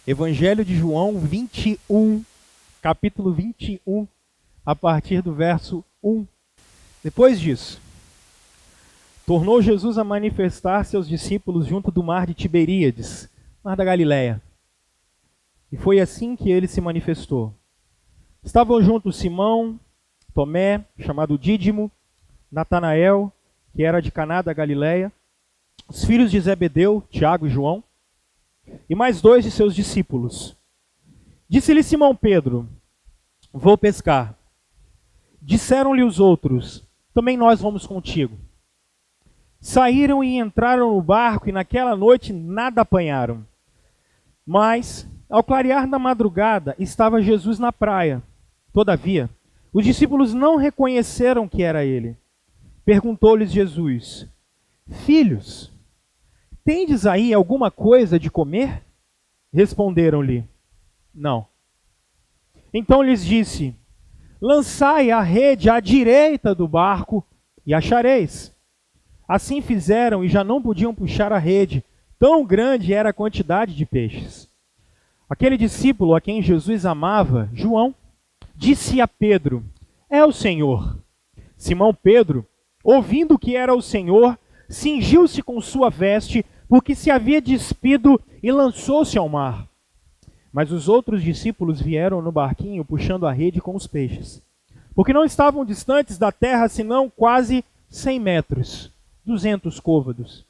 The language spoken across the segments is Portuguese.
Evangelho de João 21, capítulo 21, a partir do verso 1. Depois disso, tornou Jesus a manifestar-se aos discípulos junto do mar de Tiberíades, mar da Galileia. E foi assim que ele se manifestou. Estavam juntos Simão, Tomé, chamado Dídimo, Natanael, que era de Caná da Galileia, os filhos de Zebedeu, Tiago e João, e mais dois de seus discípulos. Disse-lhe Simão Pedro: vou pescar. Disseram-lhe os outros: também nós vamos contigo. Saíram e entraram no barco, e naquela noite nada apanharam. Mas, ao clarear da madrugada, estava Jesus na praia. Todavia, os discípulos não reconheceram que era ele. Perguntou-lhes Jesus: filhos, tendes aí alguma coisa de comer? Responderam-lhe: não. Então lhes disse: lançai a rede à direita do barco e achareis. Assim fizeram e já não podiam puxar a rede, tão grande era a quantidade de peixes. Aquele discípulo a quem Jesus amava, João, disse a Pedro: é o Senhor. Simão Pedro, ouvindo que era o Senhor, cingiu-se com sua veste, porque se havia despido, e lançou-se ao mar. Mas os outros discípulos vieram no barquinho, puxando a rede com os peixes, porque não estavam distantes da terra, senão quase 100 metros, 200 côvados.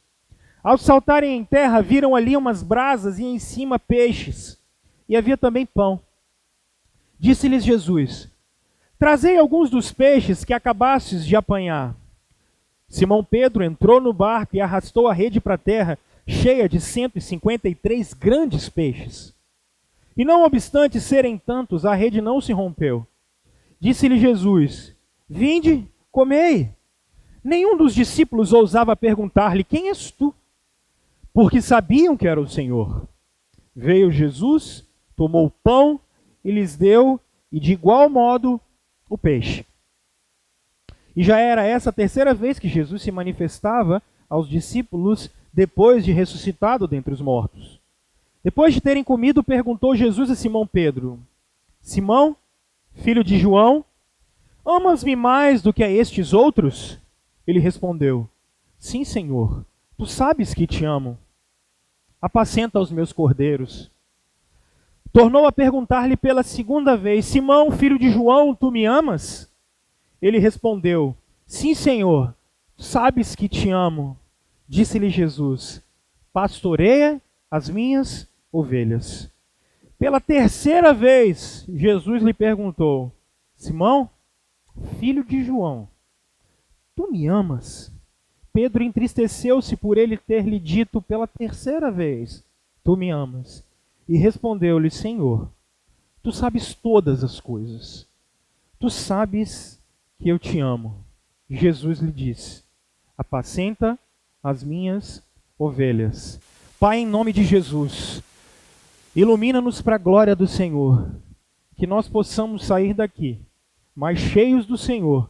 Ao saltarem em terra, viram ali umas brasas e em cima peixes, e havia também pão. Disse-lhes Jesus: trazei alguns dos peixes que acabastes de apanhar. Simão Pedro entrou no barco e arrastou a rede para a terra, cheia de 153 grandes peixes. E não obstante serem tantos, a rede não se rompeu. Disse-lhe Jesus: vinde, comei. Nenhum dos discípulos ousava perguntar-lhe: quem és tu? Porque sabiam que era o Senhor. Veio Jesus, tomou o pão e lhes deu, e de igual modo o peixe. E já era essa a terceira vez que Jesus se manifestava aos discípulos depois de ressuscitado dentre os mortos. Depois de terem comido, perguntou Jesus a Simão Pedro: Simão, filho de João, amas-me mais do que a estes outros? Ele respondeu: sim, Senhor, tu sabes que te amo. Apacenta os meus cordeiros. Tornou a perguntar-lhe pela segunda vez: Simão, filho de João, tu me amas? Ele respondeu: sim, Senhor, sabes que te amo. Disse-lhe Jesus: pastoreia as minhas ovelhas. Pela terceira vez, Jesus lhe perguntou: Simão, filho de João, tu me amas? Pedro entristeceu-se por ele ter lhe dito pela terceira vez: tu me amas. E respondeu-lhe: Senhor, tu sabes todas as coisas. Tu sabes que eu te amo. Jesus lhe disse: apacenta as minhas ovelhas. Pai, em nome de Jesus, ilumina-nos para a glória do Senhor, que nós possamos sair daqui mais cheios do Senhor,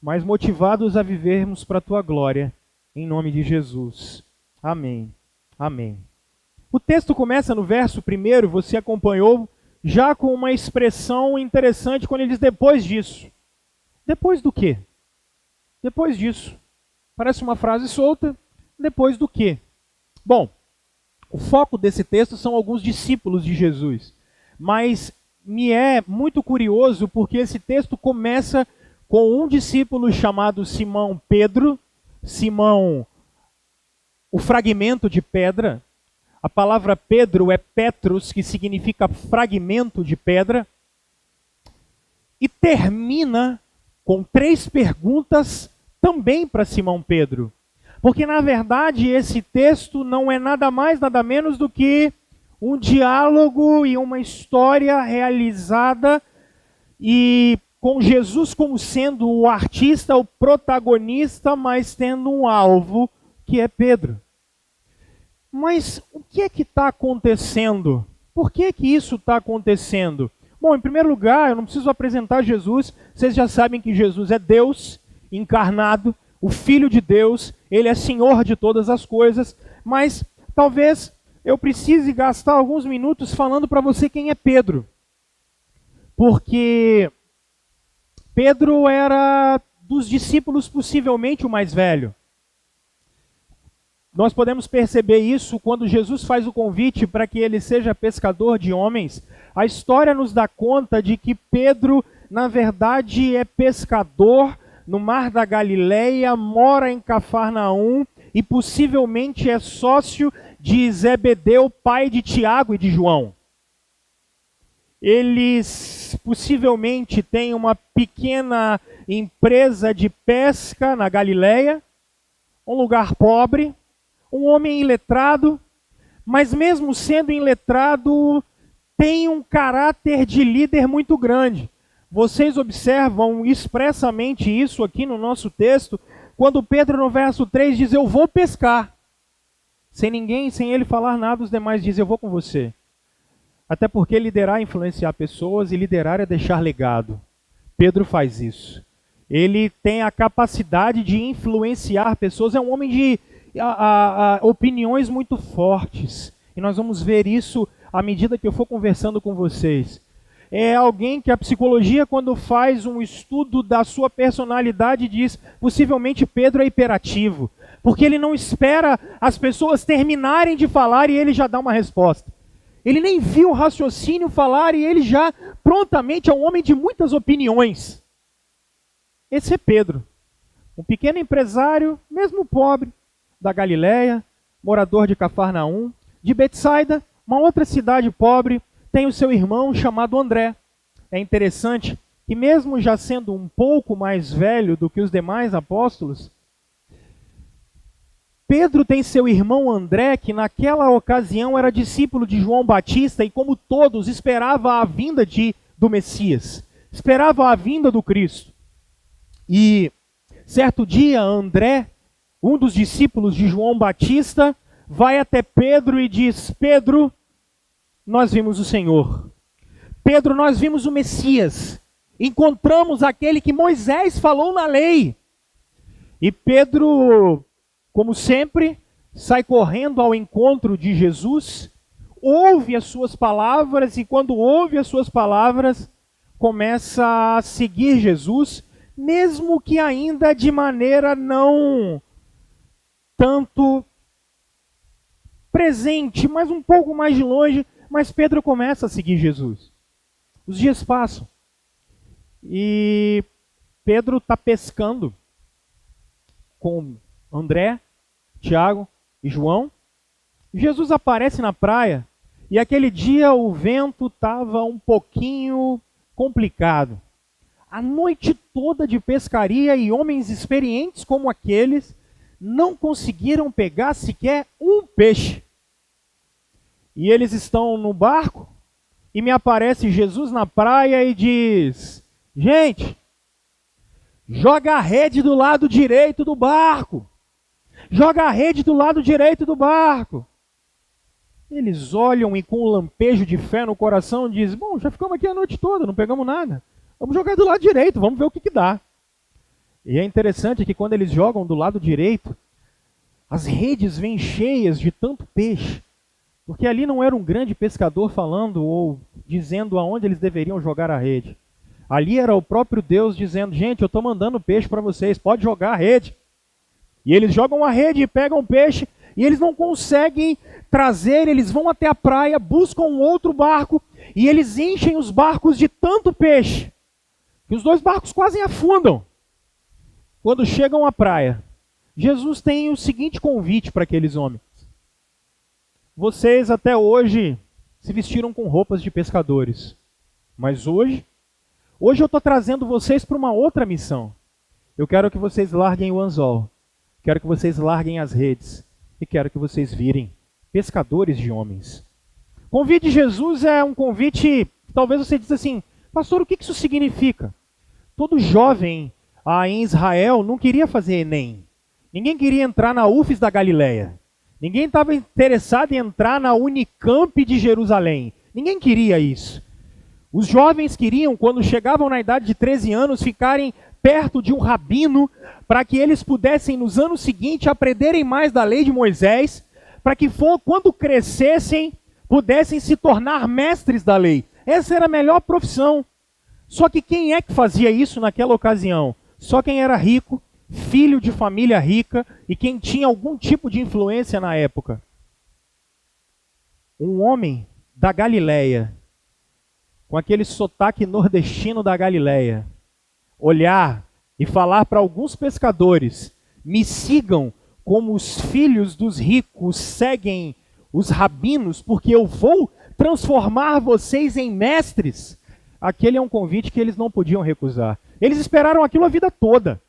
mais motivados a vivermos para a tua glória, em nome de Jesus. Amém. Amém. O texto começa no verso 1, você acompanhou, já com uma expressão interessante quando ele diz depois disso. Depois do quê? Depois disso. Parece uma frase solta. Depois do quê? Bom, o foco desse texto são alguns discípulos de Jesus. Mas me é muito curioso porque esse texto começa com um discípulo chamado Simão Pedro. Simão, o fragmento de pedra. A palavra Pedro é Petros, que significa fragmento de pedra. E termina com 3 perguntas também para Simão Pedro. Porque, na verdade, esse texto não é nada mais, nada menos do que um diálogo e uma história realizada e com Jesus como sendo o artista, o protagonista, mas tendo um alvo, que é Pedro. Mas o que é que está acontecendo? Por que que isso está acontecendo? Bom, em primeiro lugar, eu não preciso apresentar Jesus, vocês já sabem que Jesus é Deus encarnado, o Filho de Deus, ele é Senhor de todas as coisas, mas talvez eu precise gastar alguns minutos falando para você quem é Pedro. Porque Pedro era dos discípulos possivelmente o mais velho. Nós podemos perceber isso quando Jesus faz o convite para que ele seja pescador de homens. A história nos dá conta de que Pedro, na verdade, é pescador no Mar da Galileia, mora em Cafarnaum e possivelmente é sócio de Zebedeu, pai de Tiago e de João. Eles possivelmente têm uma pequena empresa de pesca na Galileia, um lugar pobre, um homem iletrado, mas mesmo sendo iletrado, tem um caráter de líder muito grande. Vocês observam expressamente isso aqui no nosso texto, quando Pedro no verso 3 diz, eu vou pescar. Sem ele falar nada, os demais dizem, eu vou com você. Até porque liderar é influenciar pessoas e liderar é deixar legado. Pedro faz isso. Ele tem a capacidade de influenciar pessoas, é um homem de opiniões muito fortes. E nós vamos ver isso à medida que eu for conversando com vocês. É alguém que a psicologia, quando faz um estudo da sua personalidade, diz, possivelmente Pedro é hiperativo. Porque ele não espera as pessoas terminarem de falar e ele já dá uma resposta. Ele nem viu o raciocínio falar e ele já prontamente é um homem de muitas opiniões. Esse é Pedro. Um pequeno empresário, mesmo pobre, da Galileia, morador de Cafarnaum, de Betsaida, uma outra cidade pobre, tem o seu irmão chamado André. É interessante que mesmo já sendo um pouco mais velho do que os demais apóstolos, Pedro tem seu irmão André, que naquela ocasião era discípulo de João Batista e como todos esperava a vinda do Messias, esperava a vinda do Cristo. E certo dia André, um dos discípulos de João Batista, vai até Pedro e diz, Pedro, nós vimos o Senhor. Pedro, nós vimos o Messias. Encontramos aquele que Moisés falou na lei. E Pedro, como sempre, sai correndo ao encontro de Jesus, ouve as suas palavras e quando ouve as suas palavras, começa a seguir Jesus, mesmo que ainda de maneira não tanto presente, mas um pouco mais de longe, mas Pedro começa a seguir Jesus. Os dias passam e Pedro está pescando com André, Tiago e João. Jesus aparece na praia e aquele dia o vento estava um pouquinho complicado. A noite toda de pescaria e homens experientes como aqueles não conseguiram pegar sequer um peixe. E eles estão no barco e me aparece Jesus na praia e diz, gente, joga a rede do lado direito do barco. Joga a rede do lado direito do barco. Eles olham e com um lampejo de fé no coração dizem, bom, já ficamos aqui a noite toda, não pegamos nada. Vamos jogar do lado direito, vamos ver o que dá. E é interessante que quando eles jogam do lado direito, as redes vêm cheias de tanto peixe. Porque ali não era um grande pescador falando ou dizendo aonde eles deveriam jogar a rede. Ali era o próprio Deus dizendo, gente, eu estou mandando peixe para vocês, pode jogar a rede. E eles jogam a rede e pegam peixe, e eles não conseguem trazer, eles vão até a praia, buscam um outro barco, e eles enchem os barcos de tanto peixe, que os dois barcos quase afundam. Quando chegam à praia, Jesus tem o seguinte convite para aqueles homens. Vocês até hoje se vestiram com roupas de pescadores, mas hoje eu estou trazendo vocês para uma outra missão. Eu quero que vocês larguem o anzol, quero que vocês larguem as redes e quero que vocês virem pescadores de homens. O convite de Jesus é um convite, talvez você diz assim, pastor, o que isso significa? Todo jovem em Israel não queria fazer Enem. Ninguém queria entrar na UFES da Galileia. Ninguém estava interessado em entrar na Unicamp de Jerusalém. Ninguém queria isso. Os jovens queriam, quando chegavam na idade de 13 anos, ficarem perto de um rabino para que eles pudessem, nos anos seguintes, aprenderem mais da lei de Moisés, para que quando crescessem, pudessem se tornar mestres da lei. Essa era a melhor profissão. Só que quem é que fazia isso naquela ocasião? Só quem era rico, filho de família rica e quem tinha algum tipo de influência na época. Um homem da Galileia, com aquele sotaque nordestino da Galileia, olhar e falar para alguns pescadores: me sigam como os filhos dos ricos seguem os rabinos, porque eu vou transformar vocês em mestres. Aquele é um convite que eles não podiam recusar. Eles esperaram aquilo a vida toda.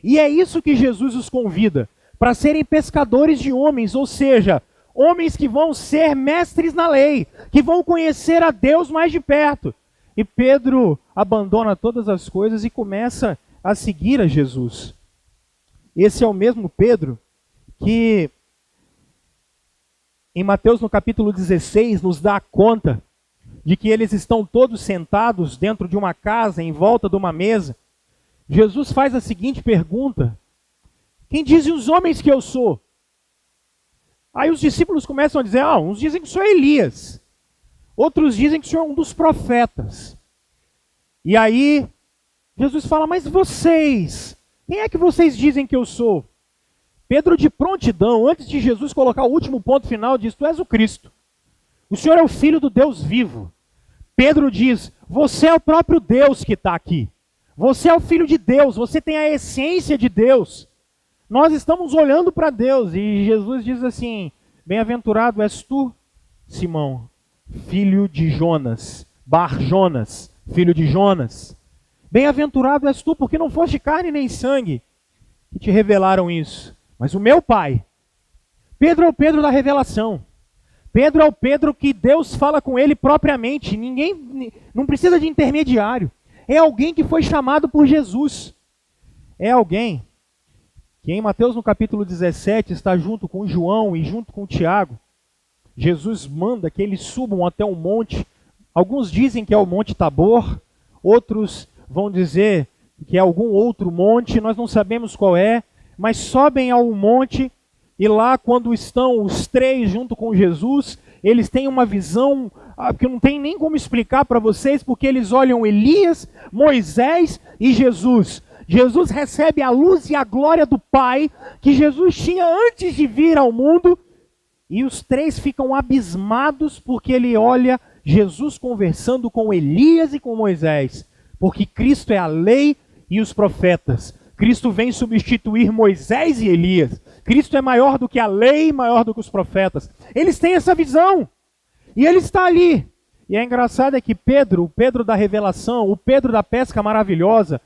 E é isso que Jesus os convida, para serem pescadores de homens, ou seja, homens que vão ser mestres na lei, que vão conhecer a Deus mais de perto. E Pedro abandona todas as coisas e começa a seguir a Jesus. Esse é o mesmo Pedro que em Mateus no capítulo 16 nos dá conta de que eles estão todos sentados dentro de uma casa, em volta de uma mesa. Jesus faz a seguinte pergunta: quem dizem os homens que eu sou? Aí os discípulos começam a dizer: uns dizem que o senhor é Elias, outros dizem que o senhor é um dos profetas. E aí Jesus fala: mas vocês, quem é que vocês dizem que eu sou? Pedro, de prontidão, antes de Jesus colocar o último ponto final, diz: tu és o Cristo. O Senhor é o Filho do Deus vivo. Pedro diz: você é o próprio Deus que está aqui. Você é o Filho de Deus, você tem a essência de Deus. Nós estamos olhando para Deus. E Jesus diz assim: bem-aventurado és tu, Simão, filho de Jonas, Bar-Jonas, filho de Jonas. Bem-aventurado és tu, porque não foste carne nem sangue que te revelaram isso, mas o meu Pai. Pedro é o Pedro da revelação. Pedro é o Pedro que Deus fala com ele propriamente. Ninguém, não precisa de intermediário. É alguém que foi chamado por Jesus. É alguém que em Mateus no capítulo 17 está junto com João e junto com Tiago. Jesus manda que eles subam até um monte. Alguns dizem que é o Monte Tabor, outros vão dizer que é algum outro monte, nós não sabemos qual é, mas sobem ao monte e lá quando estão os três junto com Jesus, eles têm uma visão que não tem nem como explicar para vocês, porque eles olham Elias, Moisés e Jesus. Jesus recebe a luz e a glória do Pai que Jesus tinha antes de vir ao mundo, e os três ficam abismados porque ele olha Jesus conversando com Elias e com Moisés, porque Cristo é a lei e os profetas. Cristo vem substituir Moisés e Elias. Cristo é maior do que a lei, maior do que os profetas. Eles têm essa visão. E ele está ali. E é engraçado é que Pedro, o Pedro da revelação, o Pedro da pesca maravilhosa,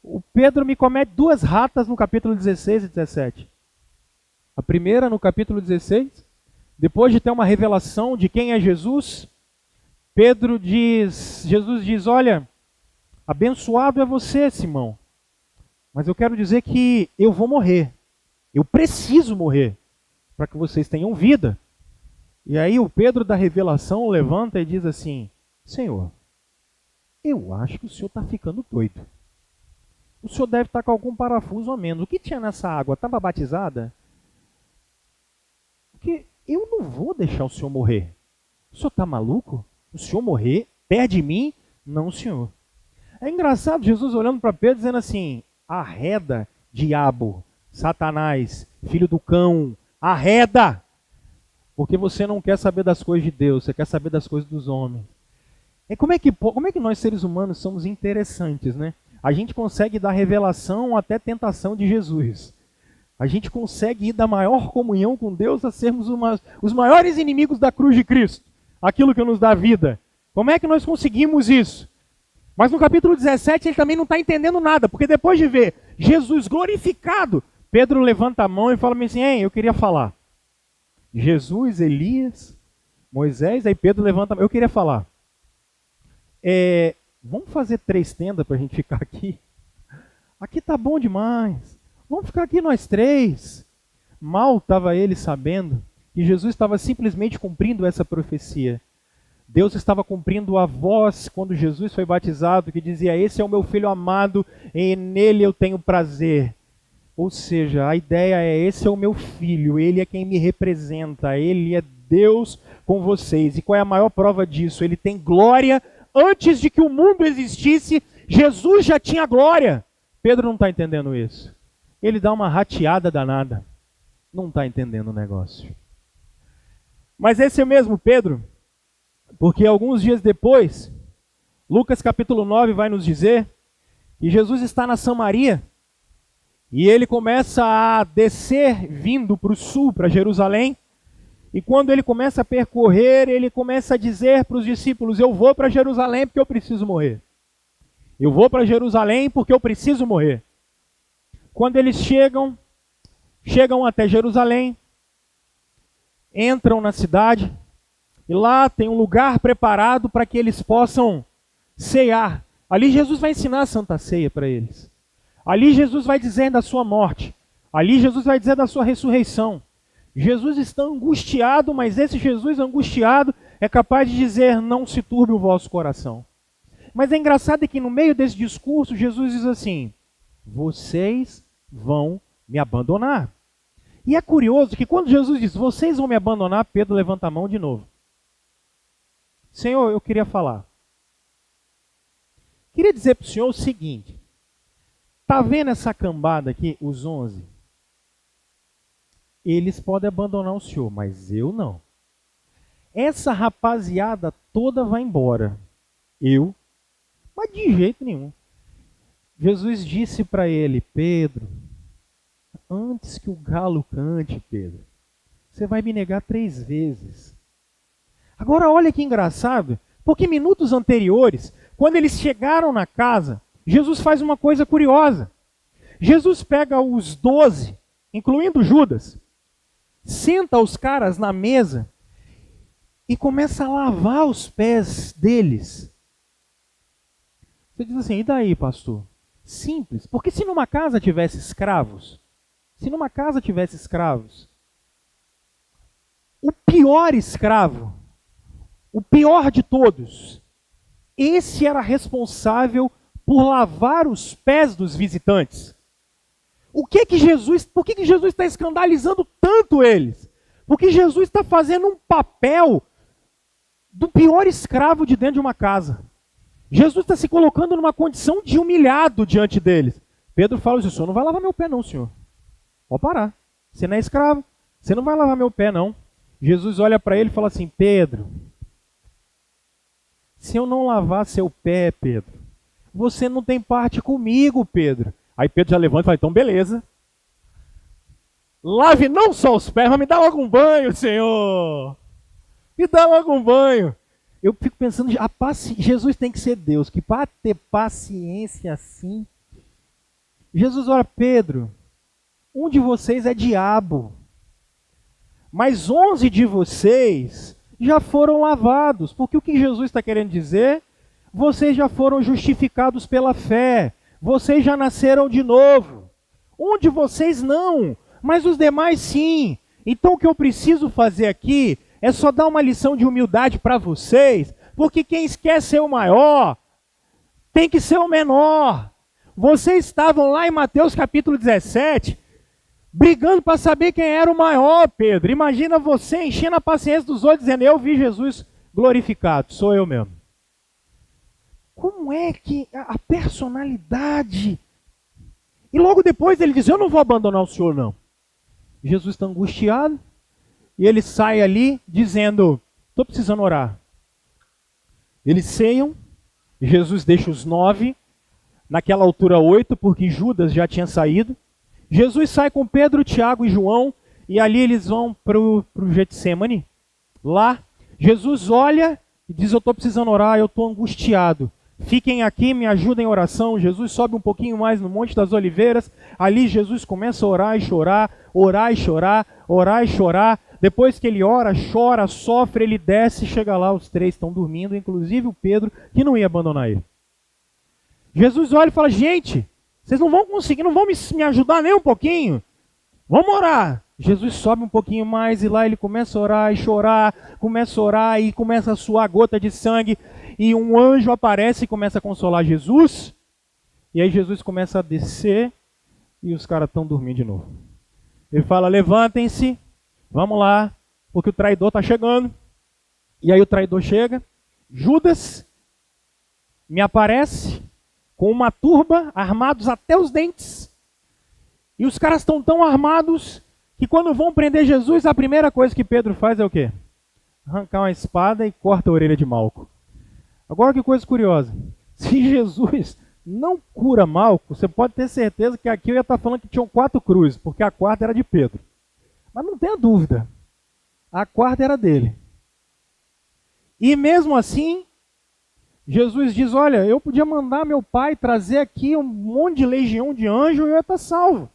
o Pedro me comete duas ratas no capítulo 16 e 17. A primeira no capítulo 16, depois de ter uma revelação de quem é Jesus, Jesus diz: olha, abençoado é você, Simão, mas eu quero dizer que eu vou morrer. Eu preciso morrer para que vocês tenham vida. E aí o Pedro da revelação levanta e diz assim: Senhor, eu acho que o senhor está ficando doido. O senhor deve estar com algum parafuso a menos. O que tinha nessa água? Estava batizada? Porque eu não vou deixar o senhor morrer. O senhor está maluco? O senhor morrer perto de mim? Não, senhor. É engraçado Jesus olhando para Pedro dizendo assim: arreda, diabo, Satanás, filho do cão, arreda! Porque você não quer saber das coisas de Deus, você quer saber das coisas dos homens. Como é que nós seres humanos somos interessantes, né? A gente consegue dar revelação até tentação de Jesus. A gente consegue ir da maior comunhão com Deus a sermos os maiores inimigos da cruz de Cristo. Aquilo que nos dá vida. Como é que nós conseguimos isso? Mas no capítulo 17 ele também não está entendendo nada, porque depois de ver Jesus glorificado, Pedro levanta a mão e fala assim: ei, eu queria falar. Jesus, Elias, Moisés, aí Pedro levanta a mão, eu queria falar. Vamos fazer 3 tendas para a gente ficar aqui? Aqui tá bom demais. Vamos ficar aqui nós 3. Mal estava ele sabendo que Jesus estava simplesmente cumprindo essa profecia. Deus estava cumprindo a voz quando Jesus foi batizado, que dizia: esse é o meu filho amado, e nele eu tenho prazer. Ou seja, a ideia é: esse é o meu filho, ele é quem me representa, ele é Deus com vocês. E qual é a maior prova disso? Ele tem glória. Antes de que o mundo existisse, Jesus já tinha glória. Pedro não está entendendo isso. Ele dá uma rateada danada. Não está entendendo o negócio. Mas esse é o mesmo Pedro, porque alguns dias depois, Lucas capítulo 9 vai nos dizer que Jesus está na Samaria e ele começa a descer vindo para o sul, para Jerusalém. E quando ele começa a percorrer, ele começa a dizer para os discípulos: eu vou para Jerusalém porque eu preciso morrer. Eu vou para Jerusalém porque eu preciso morrer. Quando eles chegam até Jerusalém, entram na cidade, e lá tem um lugar preparado para que eles possam cear. Ali Jesus vai ensinar a Santa Ceia para eles. Ali Jesus vai dizer da sua morte. Ali Jesus vai dizer da sua ressurreição. Jesus está angustiado, mas esse Jesus angustiado é capaz de dizer: não se turbe o vosso coração. Mas é engraçado que no meio desse discurso, Jesus diz assim: vocês vão me abandonar. E é curioso que quando Jesus diz: vocês vão me abandonar, Pedro levanta a mão de novo. Senhor, eu queria falar. Queria dizer para o Senhor o seguinte: está vendo essa cambada aqui, os 11? Eles podem abandonar o Senhor, mas eu não. Essa rapaziada toda vai embora. Eu? Mas de jeito nenhum. Jesus disse para ele: Pedro, antes que o galo cante, Pedro, você vai me negar 3 vezes. Agora olha que engraçado, porque minutos anteriores, quando eles chegaram na casa, Jesus faz uma coisa curiosa. Jesus pega os 12, incluindo Judas, senta os caras na mesa e começa a lavar os pés deles. Você diz assim: e daí, pastor? Simples, porque se numa casa tivesse escravos, o pior escravo, o pior de todos, esse era responsável por lavar os pés dos visitantes. Por que Jesus está escandalizando tanto eles? Porque Jesus está fazendo um papel do pior escravo de dentro de uma casa. Jesus está se colocando numa condição de humilhado diante deles. Pedro fala: o senhor não vai lavar meu pé não, senhor. Pode parar. Você não é escravo. Você não vai lavar meu pé não. Jesus olha para ele e fala assim: Pedro, se eu não lavar seu pé, Pedro, você não tem parte comigo, Pedro. Aí Pedro já levanta e fala: então beleza. Lave não só os pés, mas me dá logo um banho, Senhor. Me dá logo um banho. Eu fico pensando, Jesus tem que ser Deus, que para ter paciência assim. Jesus olha: Pedro, um de vocês é diabo, mas 11 de vocês já foram lavados. Porque o que Jesus está querendo dizer? Vocês já foram justificados pela fé. Vocês já nasceram de novo. Um de vocês não, mas os demais sim. Então o que eu preciso fazer aqui é só dar uma lição de humildade para vocês, porque quem quer ser o maior tem que ser o menor. Vocês estavam lá em Mateus capítulo 17, brigando para saber quem era o maior, Pedro. Imagina você enchendo a paciência dos outros, dizendo: eu vi Jesus glorificado, sou eu mesmo. Como é que a personalidade... E logo depois ele diz: eu não vou abandonar o Senhor não. Jesus está angustiado, e ele sai ali dizendo: estou precisando orar. Eles ceiam, Jesus deixa os 9, naquela altura 8, porque Judas já tinha saído. Jesus sai com Pedro, Tiago e João, e ali eles vão para o Getsêmani. Lá, Jesus olha e diz: eu estou precisando orar, eu estou angustiado. Fiquem aqui, me ajudem em oração. Jesus sobe um pouquinho mais no Monte das Oliveiras. Ali Jesus começa a orar e chorar, orar e chorar, orar e chorar. Depois que ele ora, chora, sofre, ele desce e chega lá, os 3 estão dormindo, inclusive o Pedro, que não ia abandonar ele. Jesus olha e fala: gente, vocês não vão conseguir, não vão me ajudar nem um pouquinho? Vamos orar. Jesus sobe um pouquinho mais e lá ele começa a orar e chorar, começa a orar e começa a suar gota de sangue. E um anjo aparece e começa a consolar Jesus. E aí Jesus começa a descer e os caras estão dormindo de novo. Ele fala, levantem-se, vamos lá, porque o traidor está chegando. E aí o traidor chega, Judas me aparece com uma turba, armados até os dentes. E os caras estão tão armados que quando vão prender Jesus, a primeira coisa que Pedro faz é o quê? Arrancar uma espada e corta a orelha de Malco. Agora que coisa curiosa, se Jesus não cura Malco, você pode ter certeza que aqui eu ia estar falando que tinham 4 cruzes, porque a quarta era de Pedro. Mas não tenha dúvida, a quarta era dele. E mesmo assim, Jesus diz, olha, eu podia mandar meu pai trazer aqui um monte de legião de anjos e eu ia estar salvo.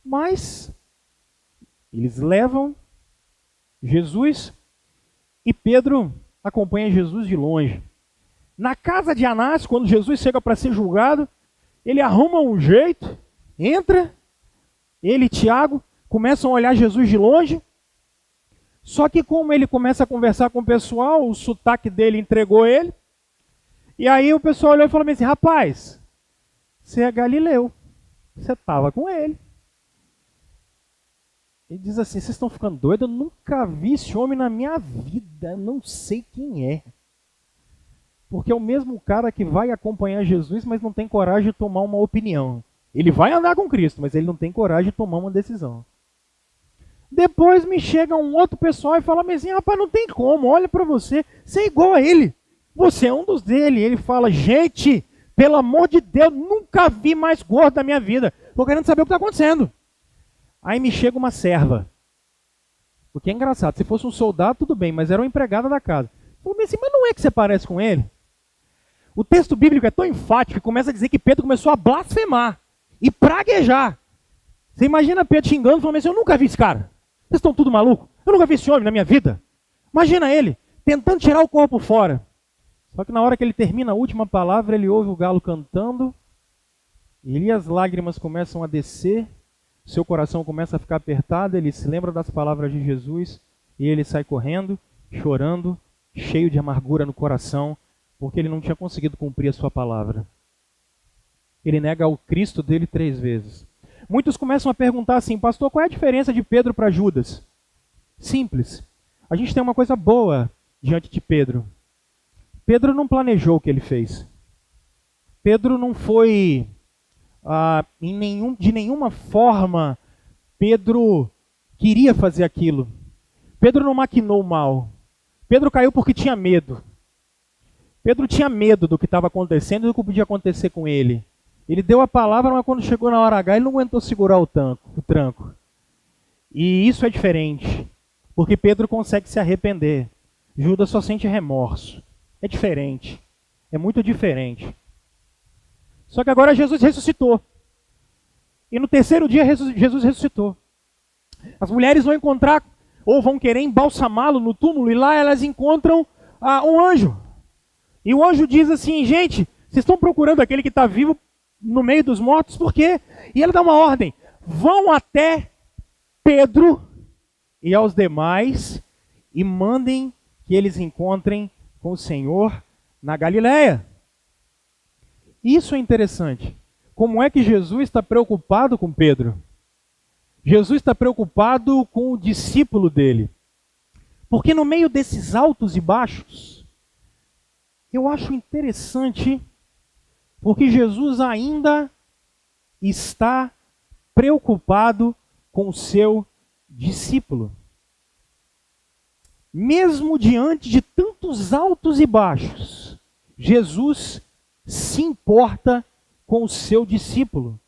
Mas eles levam Jesus e Pedro acompanha Jesus de longe. Na casa de Anás, quando Jesus chega para ser julgado, ele arruma um jeito, entra, ele e Tiago começam a olhar Jesus de longe. Só que como ele começa a conversar com o pessoal, o sotaque dele entregou ele. E aí o pessoal olhou e falou assim, rapaz, você é galileu, você estava com ele. Ele diz assim, vocês estão ficando doidos? Eu nunca vi esse homem na minha vida, não sei quem é. Porque é o mesmo cara que vai acompanhar Jesus, mas não tem coragem de tomar uma opinião. Ele vai andar com Cristo, mas ele não tem coragem de tomar uma decisão. Depois me chega um outro pessoal e fala assim, rapaz, não tem como, olha para você, você é igual a ele. Você é um dos dele. Ele fala, gente, pelo amor de Deus, nunca vi mais gordo da minha vida. Estou querendo saber o que está acontecendo. Aí me chega uma serva. Porque é engraçado, se fosse um soldado, tudo bem, mas era uma empregada da casa. Falei assim, mas não é que você parece com ele? O texto bíblico é tão enfático que começa a dizer que Pedro começou a blasfemar e praguejar. Você imagina Pedro xingando, falando assim, eu nunca vi esse cara. Vocês estão tudo maluco? Eu nunca vi esse homem na minha vida. Imagina ele, tentando tirar o corpo fora. Só que na hora que ele termina a última palavra, ele ouve o galo cantando, e as lágrimas começam a descer, seu coração começa a ficar apertado, ele se lembra das palavras de Jesus, e ele sai correndo, chorando, cheio de amargura no coração, porque ele não tinha conseguido cumprir a sua palavra. Ele nega o Cristo dele 3 vezes. Muitos começam a perguntar assim, pastor, qual é a diferença de Pedro para Judas? Simples. A gente tem uma coisa boa diante de Pedro. Pedro não planejou o que ele fez. Pedro não foi, de nenhuma forma, Pedro queria fazer aquilo. Pedro não maquinou mal. Pedro caiu porque tinha medo. Pedro tinha medo do que estava acontecendo e do que podia acontecer com ele. Ele deu a palavra, mas quando chegou na hora H, ele não aguentou segurar o tranco. E isso é diferente, porque Pedro consegue se arrepender. Judas só sente remorso. É diferente. É muito diferente. Só que agora Jesus ressuscitou. E no 3º dia Jesus ressuscitou. As mulheres vão encontrar, ou vão querer embalsamá-lo no túmulo, e lá elas encontram um anjo. E o anjo diz assim, gente, vocês estão procurando aquele que está vivo no meio dos mortos, por quê? E ele dá uma ordem, vão até Pedro e aos demais e mandem que eles encontrem com o Senhor na Galileia. Isso é interessante. Como é que Jesus está preocupado com Pedro? Jesus está preocupado com o discípulo dele. Porque no meio desses altos e baixos, eu acho interessante, porque Jesus ainda está preocupado com o seu discípulo. Mesmo diante de tantos altos e baixos, Jesus se importa com o seu discípulo.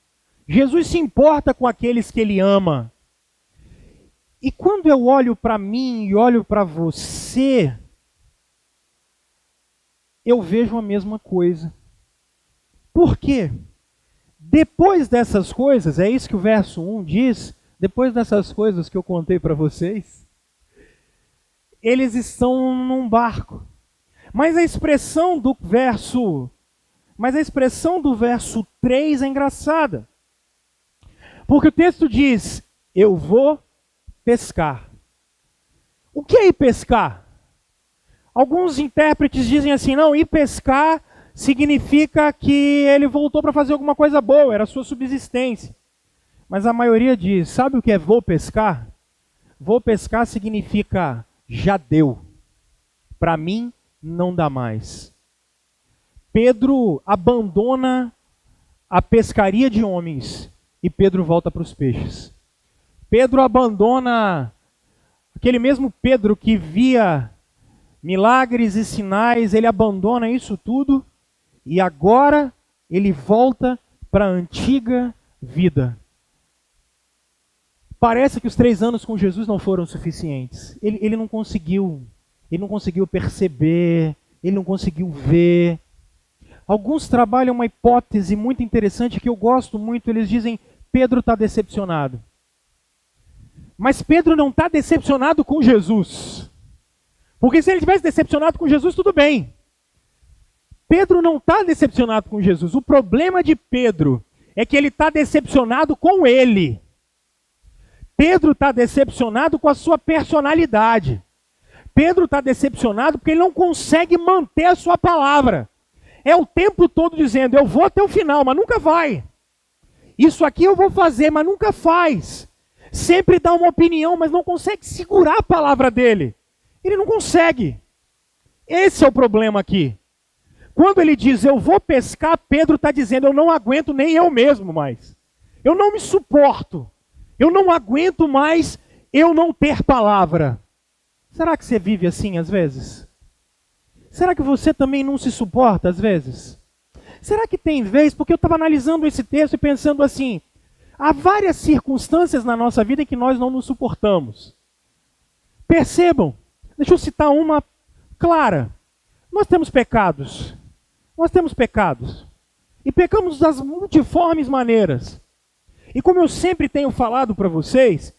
Jesus se importa com aqueles que ele ama. E quando eu olho para mim e olho para você, eu vejo a mesma coisa. Por quê? Depois dessas coisas, é isso que o verso 1 diz, depois dessas coisas que eu contei para vocês, eles estão num barco. Mas a expressão do verso 3 é engraçada. Porque o texto diz, eu vou pescar. O que é ir pescar? Alguns intérpretes dizem assim, não, ir pescar significa que ele voltou para fazer alguma coisa boa, era a sua subsistência. Mas a maioria diz, sabe o que é vou pescar? Vou pescar significa já deu. Para mim, não dá mais. Pedro abandona a pescaria de homens e Pedro volta para os peixes. Pedro abandona aquele mesmo Pedro que via milagres e sinais, ele abandona isso tudo e agora ele volta para a antiga vida. Parece que os 3 anos com Jesus não foram suficientes. Ele não conseguiu perceber, ele não conseguiu ver. Alguns trabalham uma hipótese muito interessante que eu gosto muito. Eles dizem, Pedro está decepcionado. Mas Pedro não está decepcionado com Jesus. Porque se ele tivesse decepcionado com Jesus, tudo bem. Pedro não está decepcionado com Jesus. O problema de Pedro é que ele está decepcionado com ele. Pedro está decepcionado com a sua personalidade. Pedro está decepcionado porque ele não consegue manter a sua palavra. É o tempo todo dizendo, eu vou até o final, mas nunca vai. Isso aqui eu vou fazer, mas nunca faz. Sempre dá uma opinião, mas não consegue segurar a palavra dele. Ele não consegue. Esse é o problema aqui. Quando ele diz, eu vou pescar, Pedro está dizendo, eu não aguento nem eu mesmo mais. Eu não me suporto. Eu não aguento mais eu não ter palavra. Será que você vive assim às vezes? Será que você também não se suporta às vezes? Será que tem vez, porque eu estava analisando esse texto e pensando assim, há várias circunstâncias na nossa vida em que nós não nos suportamos. Percebam, deixa eu citar uma clara. Nós temos pecados. Nós temos pecados. E pecamos das multiformes maneiras. E como eu sempre tenho falado para vocês,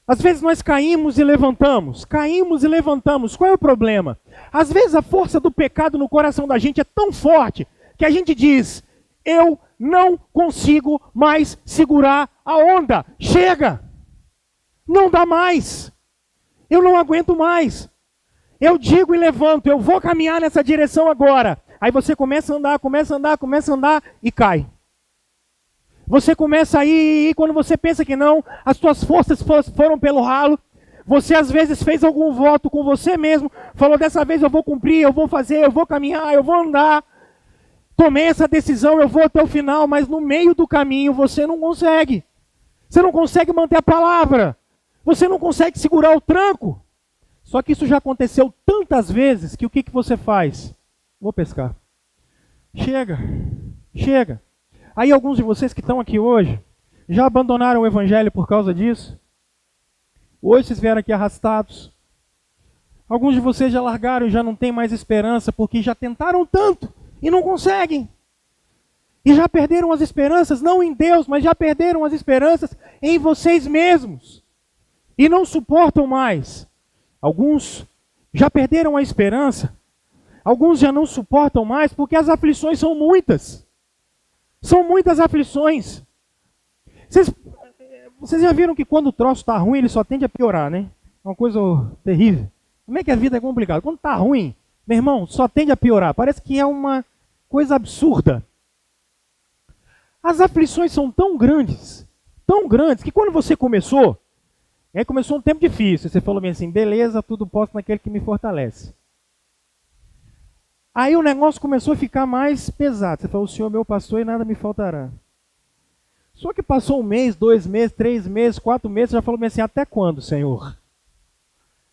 às vezes nós caímos e levantamos. Caímos e levantamos. Qual é o problema? Às vezes a força do pecado no coração da gente é tão forte que a gente diz, eu não consigo mais segurar a onda. Chega! Não dá mais. Eu não aguento mais. Eu digo e levanto, eu vou caminhar nessa direção agora. Aí você começa a andar e cai. Você começa a ir, e quando você pensa que não, as suas forças foram pelo ralo. Você às vezes fez algum voto com você mesmo, falou, dessa vez eu vou cumprir, eu vou fazer, eu vou caminhar, eu vou andar. Tomei essa decisão, eu vou até o final, mas no meio do caminho você não consegue. Você não consegue manter a palavra. Você não consegue segurar o tranco. Só que isso já aconteceu tantas vezes que o que você faz? Vou pescar. Chega. Aí alguns de vocês que estão aqui hoje, já abandonaram o evangelho por causa disso? Hoje vocês vieram aqui arrastados. Alguns de vocês já largaram e já não tem mais esperança, porque já tentaram tanto e não conseguem. E já perderam as esperanças, não em Deus, mas já perderam as esperanças em vocês mesmos. E não suportam mais. Alguns já perderam a esperança. Alguns já não suportam mais porque as aflições são muitas. São muitas aflições. Vocês já viram que quando o troço está ruim, ele só tende a piorar, né? É uma coisa terrível. Como é que a vida é complicada? Quando está ruim, meu irmão, só tende a piorar. Parece que é uma coisa absurda. As aflições são tão grandes, que quando você começou um tempo difícil. Você falou bem assim, beleza, tudo posso naquele que me fortalece. Aí o negócio começou a ficar mais pesado. Você falou, o Senhor é meu pastor e nada me faltará. Só que passou 1 mês, 2 meses, 3 meses, 4 meses, já falou bem assim, até quando, Senhor?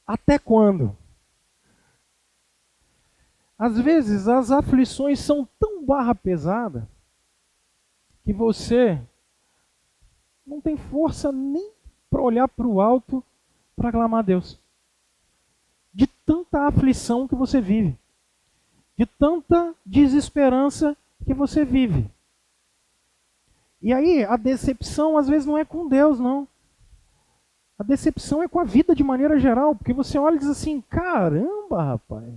Até quando? Às vezes as aflições são tão barra pesada que você não tem força nem para olhar para o alto para clamar a Deus. De tanta aflição que você vive. De tanta desesperança que você vive. E aí, a decepção às vezes não é com Deus, não. A decepção é com a vida de maneira geral, porque você olha e diz assim, caramba, rapaz,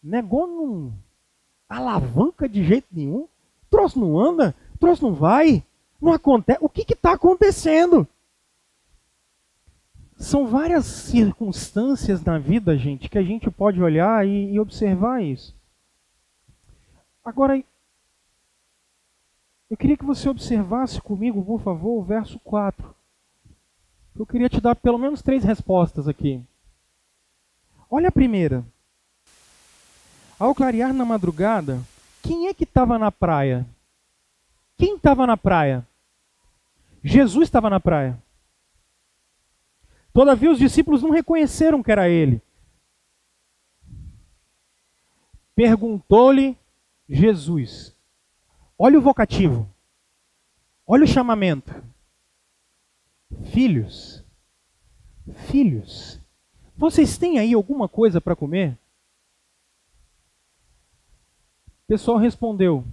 negócio não alavanca de jeito nenhum, troço não anda, troço não vai, não acontece. O que está acontecendo? São várias circunstâncias na vida, gente, que a gente pode olhar e observar isso. Agora, Eu queria que você observasse comigo, por favor, o verso 4. Eu queria te dar pelo menos 3 respostas aqui. Olha a primeira. Ao clarear na madrugada, quem é que estava na praia? Quem estava na praia? Jesus estava na praia. Todavia os discípulos não reconheceram que era ele. Perguntou-lhe Jesus. Olha o vocativo. Olha o chamamento. Filhos. Filhos. Vocês têm aí alguma coisa para comer? O pessoal respondeu: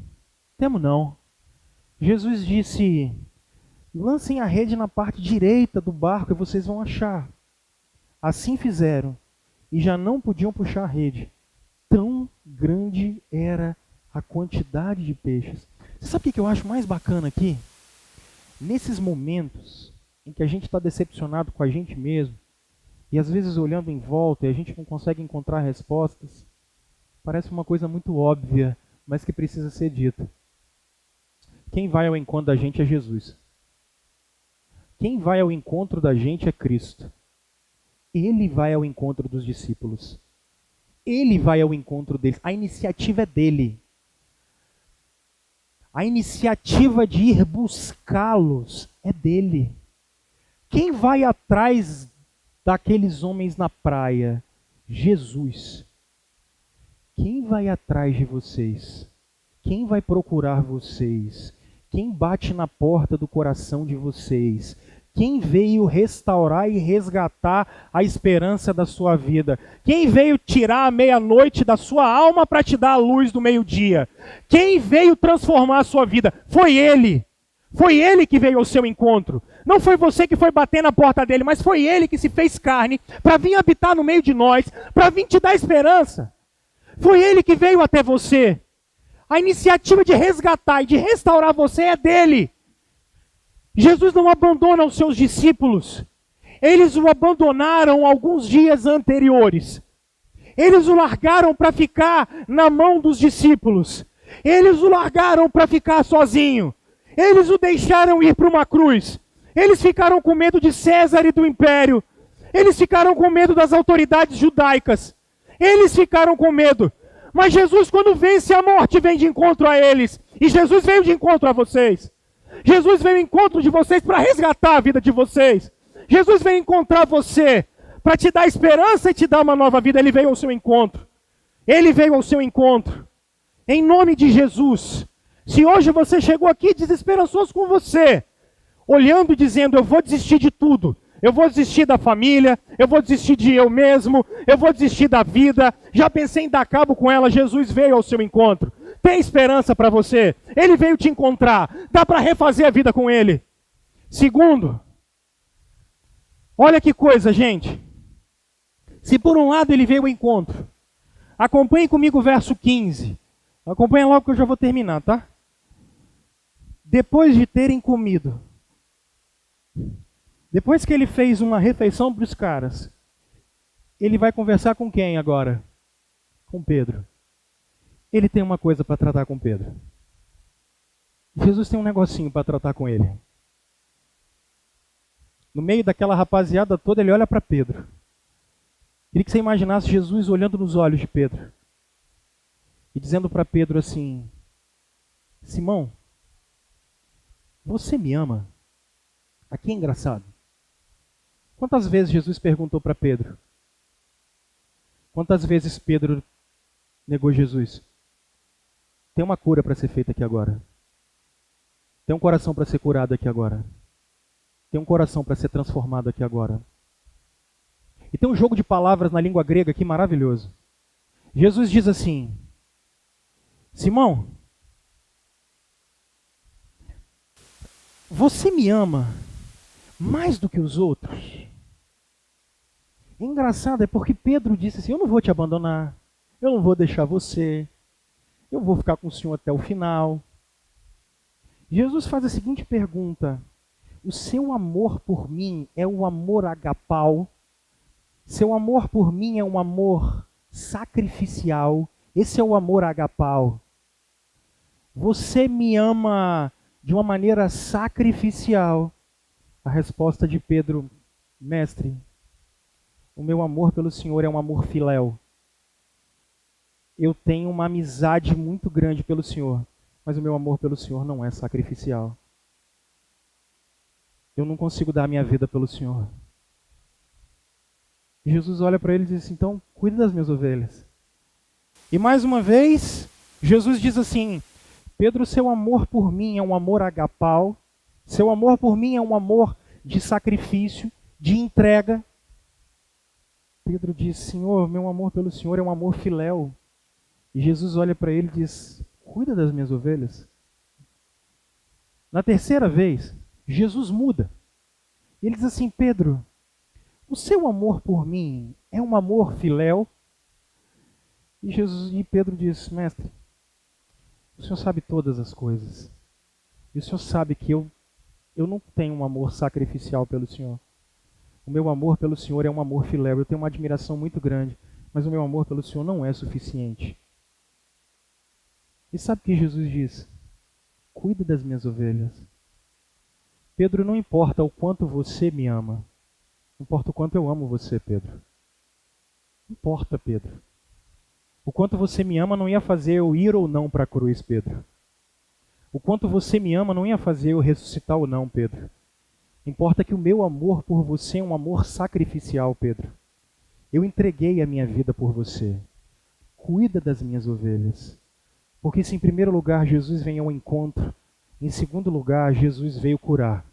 temos não. Jesus disse: lancem a rede na parte direita do barco e vocês vão achar. Assim fizeram, e já não podiam puxar a rede. Tão grande era a quantidade de peixes. Você sabe o que eu acho mais bacana aqui? Nesses momentos em que a gente está decepcionado com a gente mesmo, e às vezes olhando em volta e a gente não consegue encontrar respostas, parece uma coisa muito óbvia, mas que precisa ser dita. Quem vai ao encontro da gente é Jesus. Quem vai ao encontro da gente é Cristo. Ele vai ao encontro dos discípulos. Ele vai ao encontro deles. A iniciativa é dele. A iniciativa de ir buscá-los é dele. Quem vai atrás daqueles homens na praia? Jesus. Quem vai atrás de vocês? Quem vai procurar vocês? Quem bate na porta do coração de vocês? Quem veio restaurar e resgatar a esperança da sua vida? Quem veio tirar a meia-noite da sua alma para te dar a luz do meio-dia? Quem veio transformar a sua vida? Foi Ele. Foi Ele que veio ao seu encontro. Não foi você que foi bater na porta dele, mas foi Ele que se fez carne para vir habitar no meio de nós, para vir te dar esperança. Foi Ele que veio até você. A iniciativa de resgatar e de restaurar você é dele. Jesus não abandona os seus discípulos. Eles o abandonaram alguns dias anteriores. Eles o largaram para ficar na mão dos discípulos. Eles o largaram para ficar sozinho. Eles o deixaram ir para uma cruz. Eles ficaram com medo de César e do império. Eles ficaram com medo das autoridades judaicas. Eles ficaram com medo. Mas Jesus, quando vence a morte, vem de encontro a eles. E Jesus veio de encontro a vocês. Jesus veio ao encontro de vocês para resgatar a vida de vocês. Jesus veio encontrar você para te dar esperança e te dar uma nova vida. Ele veio ao seu encontro. Ele veio ao seu encontro. Em nome de Jesus. Se hoje você chegou aqui desesperançoso com você, olhando e dizendo: eu vou desistir de tudo. Eu vou desistir da família, eu vou desistir de eu mesmo, eu vou desistir da vida. Já pensei em dar cabo com ela. Jesus veio ao seu encontro. Tem esperança para você. Ele veio te encontrar. Dá para refazer a vida com ele. Segundo, olha que coisa, gente. Se por um lado ele veio ao encontro, acompanhe comigo o verso 15. Acompanha logo que eu já vou terminar, tá? Depois de terem comido, depois que ele fez uma refeição para os caras, ele vai conversar com quem agora? Com Pedro. Ele tem uma coisa para tratar com Pedro. Jesus tem um negocinho para tratar com ele. No meio daquela rapaziada toda, ele olha para Pedro. Queria que você imaginasse Jesus olhando nos olhos de Pedro e dizendo para Pedro assim: Simão, você me ama? Aqui é engraçado. Quantas vezes Jesus perguntou para Pedro? Quantas vezes Pedro negou Jesus? Tem uma cura para ser feita aqui agora. Tem um coração para ser curado aqui agora. Tem um coração para ser transformado aqui agora. E tem um jogo de palavras na língua grega aqui maravilhoso. Jesus diz assim: Simão, você me ama mais do que os outros? Engraçado é porque Pedro disse assim: eu não vou te abandonar, eu não vou deixar você, eu vou ficar com o Senhor até o final. Jesus faz a seguinte pergunta: o seu amor por mim é um amor agapau? Seu amor por mim é um amor sacrificial? Esse é o amor agapau. Você me ama de uma maneira sacrificial. A resposta de Pedro: Mestre, o meu amor pelo Senhor é um amor filéu. Eu tenho uma amizade muito grande pelo Senhor, mas o meu amor pelo Senhor não é sacrificial. Eu não consigo dar a minha vida pelo Senhor. E Jesus olha para ele e diz assim: então, cuida das minhas ovelhas. E mais uma vez, Jesus diz assim: Pedro, seu amor por mim é um amor agapau, seu amor por mim é um amor de sacrifício, de entrega. Pedro diz: Senhor, meu amor pelo Senhor é um amor filéu. E Jesus olha para ele e diz: cuida das minhas ovelhas. Na terceira vez, Jesus muda. Ele diz assim: Pedro, o seu amor por mim é um amor filéu? E Pedro diz: Mestre, o Senhor sabe todas as coisas. E o Senhor sabe que eu não tenho um amor sacrificial pelo Senhor. O meu amor pelo Senhor é um amor filéu. Eu tenho uma admiração muito grande, mas o meu amor pelo Senhor não é suficiente. E sabe o que Jesus diz? Cuida das minhas ovelhas. Pedro, não importa o quanto você me ama. Não importa o quanto eu amo você, Pedro. Não importa, Pedro. O quanto você me ama não ia fazer eu ir ou não para a cruz, Pedro. O quanto você me ama não ia fazer eu ressuscitar ou não, Pedro. Importa que o meu amor por você é um amor sacrificial, Pedro. Eu entreguei a minha vida por você. Cuida das minhas ovelhas. Porque se em primeiro lugar Jesus vem ao encontro, em segundo lugar Jesus veio curar.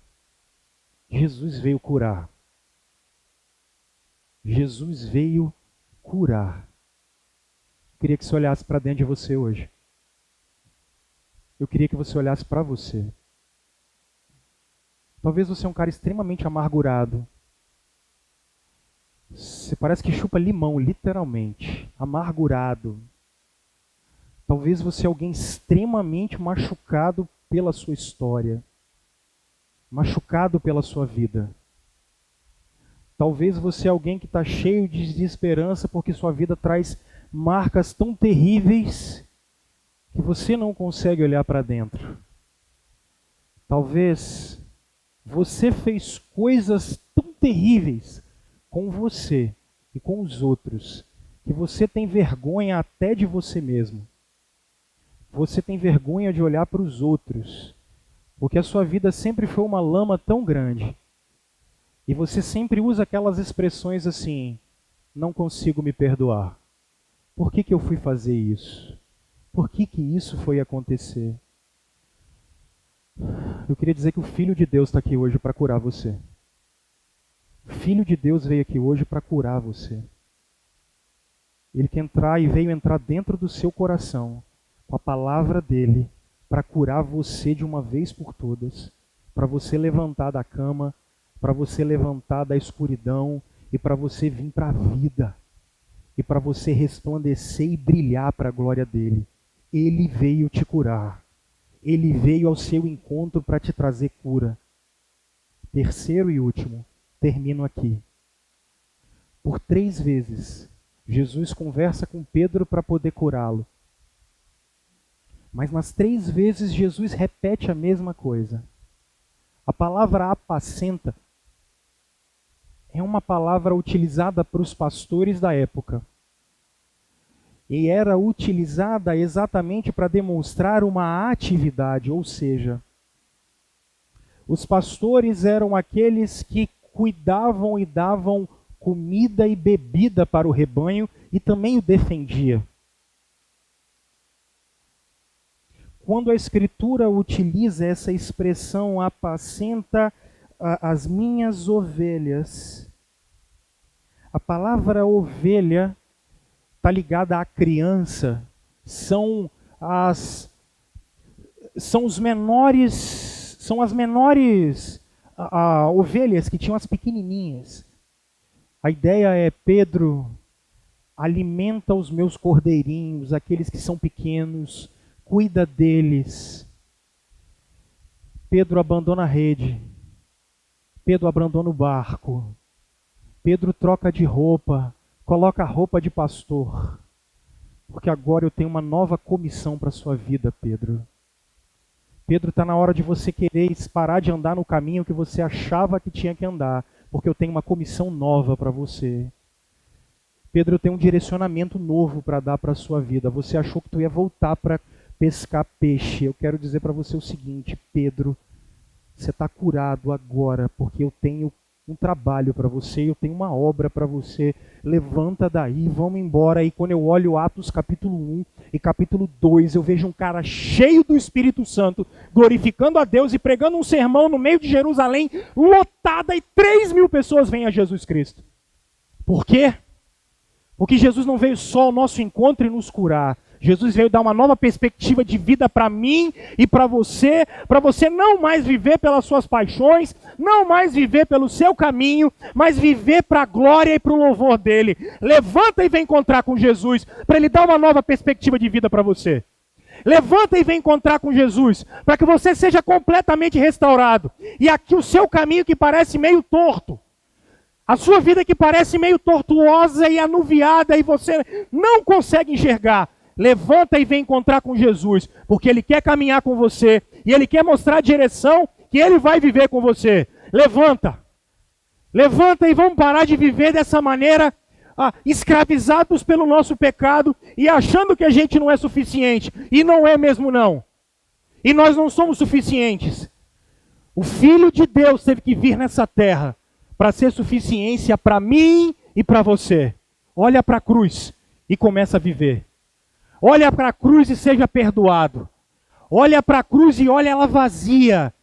Jesus veio curar. Jesus veio curar. Eu queria que você olhasse para dentro de você hoje. Eu queria que você olhasse para você. Talvez você é um cara extremamente amargurado. Você parece que chupa limão, literalmente. Amargurado. Talvez você é alguém extremamente machucado pela sua história. Machucado pela sua vida. Talvez você é alguém que está cheio de desesperança porque sua vida traz marcas tão terríveis que você não consegue olhar para dentro. Talvez você fez coisas tão terríveis com você e com os outros que você tem vergonha até de você mesmo. Você tem vergonha de olhar para os outros, porque a sua vida sempre foi uma lama tão grande. E você sempre usa aquelas expressões assim: não consigo me perdoar. Por que eu fui fazer isso? Por que isso foi acontecer? Eu queria dizer que o Filho de Deus está aqui hoje para curar você. O Filho de Deus veio aqui hoje para curar você. Ele quer entrar e veio entrar dentro do seu coração com a palavra dele para curar você de uma vez por todas, para você levantar da cama, para você levantar da escuridão e para você vir para a vida e para você resplandecer e brilhar para a glória dele. Ele veio te curar. Ele veio ao seu encontro para te trazer cura. Terceiro e último, termino aqui. Por 3 vezes, Jesus conversa com Pedro para poder curá-lo. Mas nas 3 vezes, Jesus repete a mesma coisa. A palavra apacenta é uma palavra utilizada para os pastores da época. E era utilizada exatamente para demonstrar uma atividade, ou seja, os pastores eram aqueles que cuidavam e davam comida e bebida para o rebanho e também o defendia. Quando a Escritura utiliza essa expressão apacenta as minhas ovelhas, a palavra ovelha está ligada à criança, são as menores ovelhas que tinham as pequenininhas. A ideia é: Pedro, alimenta os meus cordeirinhos, aqueles que são pequenos, cuida deles. Pedro abandona a rede, Pedro abandona o barco, Pedro troca de roupa, coloca a roupa de pastor, porque agora eu tenho uma nova comissão para a sua vida, Pedro. Pedro, está na hora de você querer parar de andar no caminho que você achava que tinha que andar, porque eu tenho uma comissão nova para você. Pedro, eu tenho um direcionamento novo para dar para a sua vida. Você achou que tu ia voltar para pescar peixe. Eu quero dizer para você o seguinte, Pedro, você está curado agora, porque eu tenho um trabalho para você, eu tenho uma obra para você. Levanta daí, vamos embora. E quando eu olho Atos capítulo 1 e capítulo 2, eu vejo um cara cheio do Espírito Santo, glorificando a Deus e pregando um sermão no meio de Jerusalém, lotada, e 3.000 pessoas vêm a Jesus Cristo. Por quê? Porque Jesus não veio só ao nosso encontro e nos curar. Jesus veio dar uma nova perspectiva de vida para mim e para você não mais viver pelas suas paixões, não mais viver pelo seu caminho, mas viver para a glória e para o louvor dele. Levanta e vem encontrar com Jesus, para ele dar uma nova perspectiva de vida para você. Levanta e vem encontrar com Jesus, para que você seja completamente restaurado. E aqui o seu caminho que parece meio torto, a sua vida que parece meio tortuosa e anuviada e você não consegue enxergar, levanta e vem encontrar com Jesus, porque Ele quer caminhar com você e Ele quer mostrar a direção que Ele vai viver com você. Levanta. Levanta e vamos parar de viver dessa maneira, escravizados pelo nosso pecado e achando que a gente não é suficiente. E não é mesmo não. E nós não somos suficientes. O Filho de Deus teve que vir nessa terra para ser suficiência para mim e para você. Olha para a cruz e começa a viver. Olha para a cruz e seja perdoado. Olha para a cruz e olha ela vazia.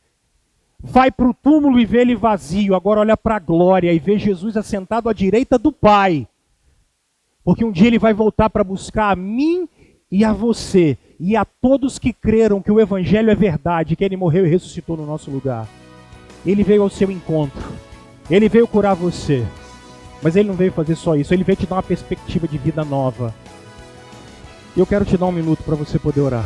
Vai para o túmulo e vê ele vazio. Agora olha para a glória e vê Jesus assentado à direita do Pai. Porque um dia ele vai voltar para buscar a mim e a você. E a todos que creram que o Evangelho é verdade, que ele morreu e ressuscitou no nosso lugar. Ele veio ao seu encontro. Ele veio curar você. Mas ele não veio fazer só isso. Ele veio te dar uma perspectiva de vida nova. Eu quero te dar um minuto para você poder orar.